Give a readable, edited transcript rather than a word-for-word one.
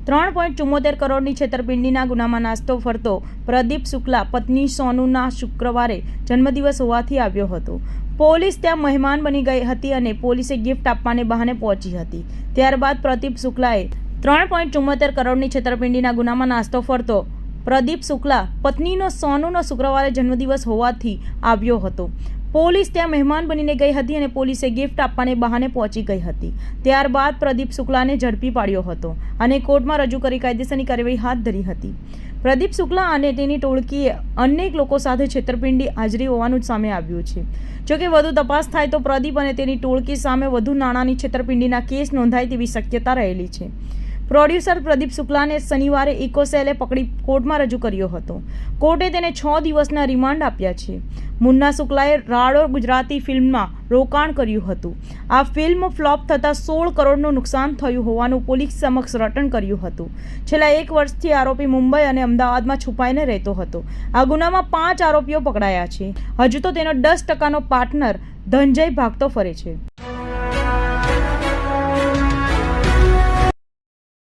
3.74 કરોડની છેતરપિંડીના ગુનામાં નાસ્તો ફરતો પ્રદીપ શુક્લા પત્ની સોનુના શુક્રવારે જન્મદિવસ હોવાથી આવ્યો હતો. પોલીસ ત્યાં મહેમાન બની ગઈ હતી અને પોલીસે ગિફ્ટ આપવાને બહાને પહોંચી હતી. ત્યારબાદ પ્રદીપ શુક્લાએ 3.74 કરોડની છેતરપિંડીના ગુનામાં નાસ્તો ફરતો પ્રદીપ શુક્લા પત્નીનો સોનુનો શુક્રવારે જન્મદિવસ હોવાથી આવ્યો હતો. પોલીસ ત્યાં મહેમાન બનીને ગઈ હતી અને પોલીસે ગિફ્ટ આપવાને બહાને પહોંચી ગઈ હતી. ત્યારબાદ પ્રદીપ શુક્લાને ઝડપી પાડ્યો હતો અને કોર્ટમાં રજૂ કરી કાયદેસરની કાર્યવાહી હાથ ધરી હતી. પ્રદીપ શુક્લા અને તેની ટોળકીએ અનેક લોકો સાથે છેતરપિંડી હાજરી હોવાનું જ સામે આવ્યું છે. જોકે વધુ તપાસ થાય તો પ્રદીપ અને તેની ટોળકી સામે વધુ નાણાંની છેતરપિંડીના કેસ નોંધાય તેવી શક્યતા રહેલી છે. પ્રોડ્યુસર પ્રદીપ શુક્લાને શનિવારે ઇકોસેલે પકડી કોર્ટમાં રજૂ કર્યો હતો. કોર્ટે તેને 6 દિવસના રિમાન્ડ આપ્યા છે. મુન્ના શુક્લાએ રાડો ગુજરાતી ફિલ્મમાં રોકાણ કર્યું હતું. આ ફિલ્મ ફ્લોપ થતાં 16 કરોડનું નુકસાન થયું હોવાનું પોલીસ સમક્ષ રટણ કર્યું હતું. છેલ્લા 1 વર્ષથી આરોપી મુંબઈ અને અમદાવાદમાં છુપાઈને રહેતો હતો. આ ગુનામાં 5 આરોપીઓ પકડાયા છે. હજુ તો તેનો 10% પાર્ટનર ધનંજય ભાગતો ફરે છે.